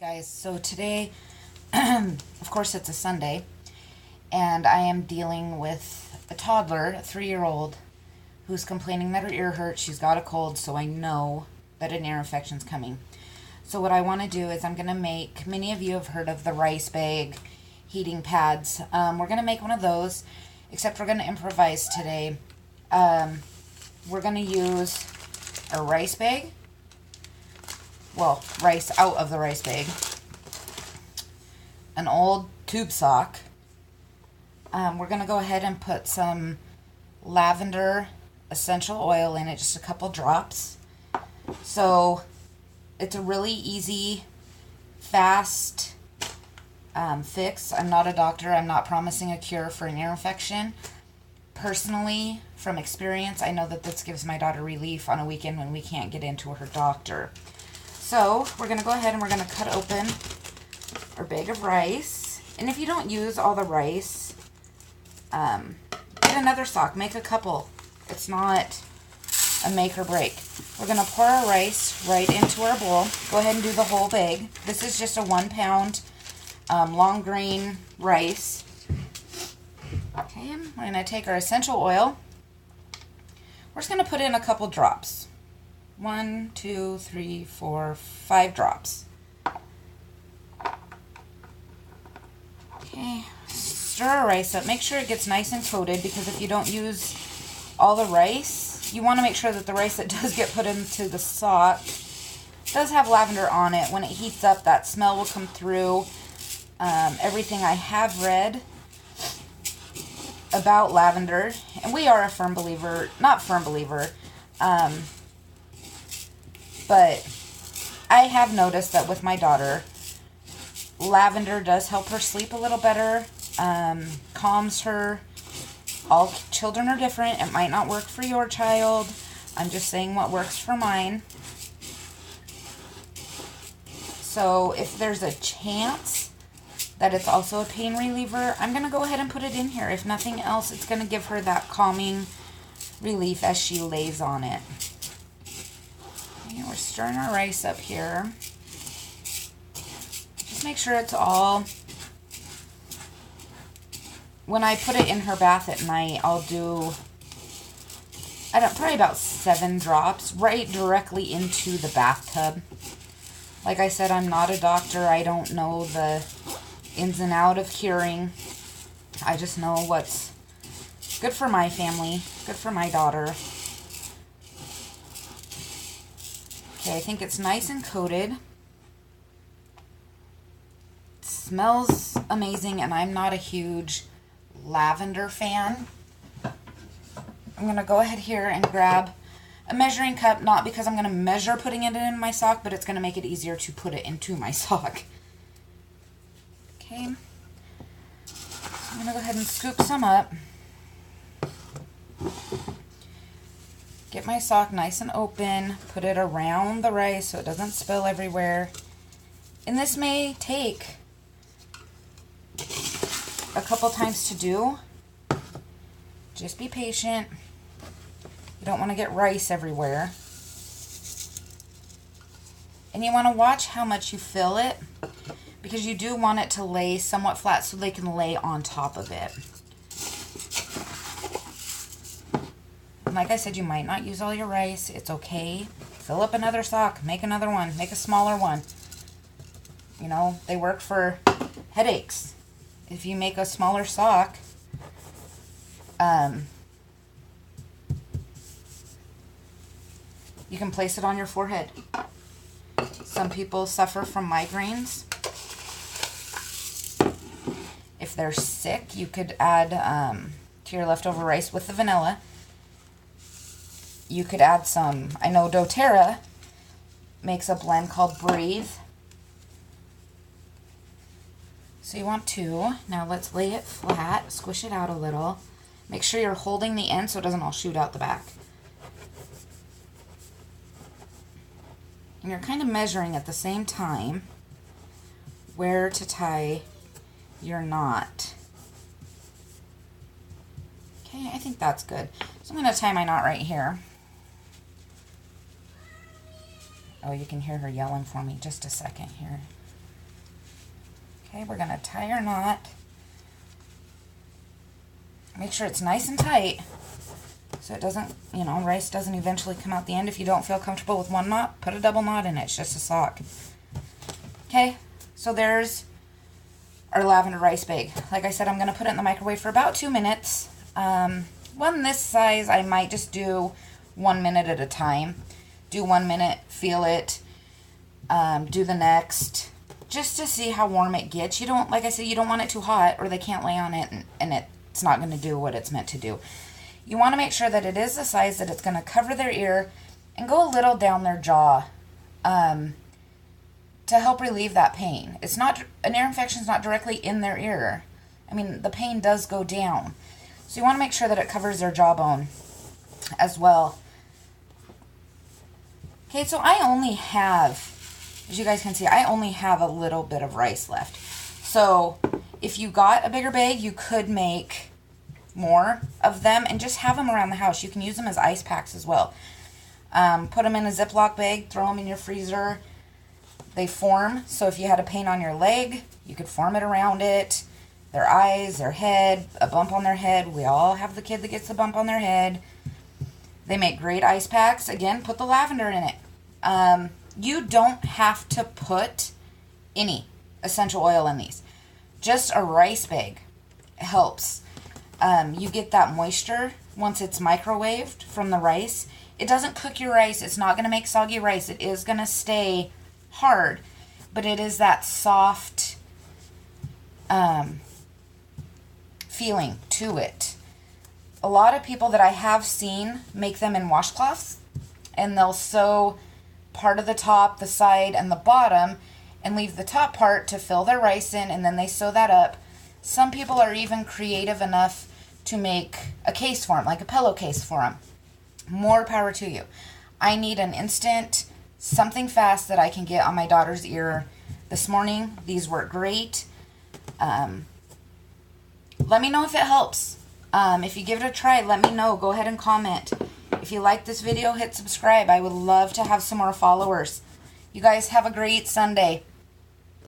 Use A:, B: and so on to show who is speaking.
A: Guys, so today, of course it's a Sunday, and I am dealing with a toddler, a 3-year-old, who's complaining that her ear hurts. She's got a cold, so I know that an ear infection's coming. So what I want to do is I'm going to make, many of you have heard of the rice bag heating pads. We're going to make one of those, except we're going to improvise today. We're going to use a rice bag. Well, rice out of the rice bag, an old tube sock. We're going to go ahead and put some lavender essential oil in it, just a couple drops. So it's a really easy, fast fix. I'm not a doctor. I'm not promising a cure for an ear infection. Personally, from experience, I know that this gives my daughter relief on a weekend when we can't get into her doctor. So we're going to go ahead and we're going to cut open our bag of rice. And if you don't use all the rice, get another sock. Make a couple. It's not a make or break. We're going to pour our rice right into our bowl. Go ahead and do the whole bag. This is just a 1 pound long grain rice. Okay, we're going to take our essential oil. We're just going to put in a couple drops. 1, 2, 3, 4, 5 drops. Okay, stir our rice up. Make sure it gets nice and coated, because if you don't use all the rice, you want to make sure that the rice that does get put into the sock does have lavender on it. When it heats up, that smell will come through. Everything I have read about lavender, and we are a firm believer, not firm believer, but I have noticed that with my daughter, lavender does help her sleep a little better, calms her. All children are different. It might not work for your child. I'm just saying what works for mine. So if there's a chance that it's also a pain reliever, I'm going to go ahead and put it in here. If nothing else, it's going to give her that calming relief as she lays on it. We're stirring our rice up here. Just make sure it's all... When I put it in her bath at night, I'll do, probably about 7 drops right directly into the bathtub. Like I said, I'm not a doctor. I don't know the ins and outs of curing. I just know what's good for my family, good for my daughter. Okay, I think it's nice and coated. It smells amazing, and I'm not a huge lavender fan. I'm going to go ahead here and grab a measuring cup, not because I'm going to measure putting it in my sock, but it's going to make it easier to put it into my sock. Okay. I'm going to go ahead and scoop some up. Get my sock nice and open, put it around the rice so it doesn't spill everywhere. And this may take a couple times to do. Just be patient. You don't want to get rice everywhere. And you want to watch how much you fill it, because you do want it to lay somewhat flat so they can lay on top of it. Like I said, you might not use all your rice. It's okay. Fill up another sock. Make another one. Make a smaller one. You know, they work for headaches. If you make a smaller sock, you can place it on your forehead. Some people suffer from migraines. If they're sick, you could add to your leftover rice with the vanilla. You could add some, I know doTERRA makes a blend called Breathe. So you want 2. Now let's lay it flat, squish it out a little. Make sure you're holding the end so it doesn't all shoot out the back. And you're kind of measuring at the same time where to tie your knot. Okay, I think that's good. So I'm going to tie my knot right here. Oh, you can hear her yelling for me. Just a second here. Okay, we're going to tie our knot. Make sure it's nice and tight so it doesn't, you know, rice doesn't eventually come out the end. If you don't feel comfortable with one knot, put a double knot in it. It's just a sock. Okay, so there's our lavender rice bag. Like I said, I'm going to put it in the microwave for about 2 minutes. One this size, I might just do 1 minute at a time. Do 1 minute, feel it, do the next, just to see how warm it gets. You don't, like I said, you don't want it too hot or they can't lay on it and it's not going to do what it's meant to do. You want to make sure that it is the size that it's going to cover their ear and go a little down their jaw to help relieve that pain. It's not, an ear infection is not directly in their ear. I mean, the pain does go down. So you want to make sure that it covers their jawbone as well. Okay, so I only have, as you guys can see, I only have a little bit of rice left. So if you got a bigger bag, you could make more of them and just have them around the house. You can use them as ice packs as well. Put them in a Ziploc bag, throw them in your freezer. They form, so if you had a pain on your leg, you could form it around it. Their eyes, their head, a bump on their head. We all have the kid that gets the bump on their head. They make great ice packs. Again, put the lavender in it. You don't have to put any essential oil in these. Just a rice bag helps. You get that moisture once it's microwaved from the rice. It doesn't cook your rice. It's not going to make soggy rice. It is going to stay hard, but it is that soft feeling to it. A lot of people that I have seen make them in washcloths, and they'll sew part of the top, the side, and the bottom, and leave the top part to fill their rice in, and then they sew that up. Some people are even creative enough to make a case for them, like a pillowcase for them. More power to you. I need an instant, something fast that I can get on my daughter's ear. This morning, these work great. Let me know if it helps. If you give it a try, let me know. Go ahead and comment. If you like this video, hit subscribe. I would love to have some more followers. You guys have a great Sunday.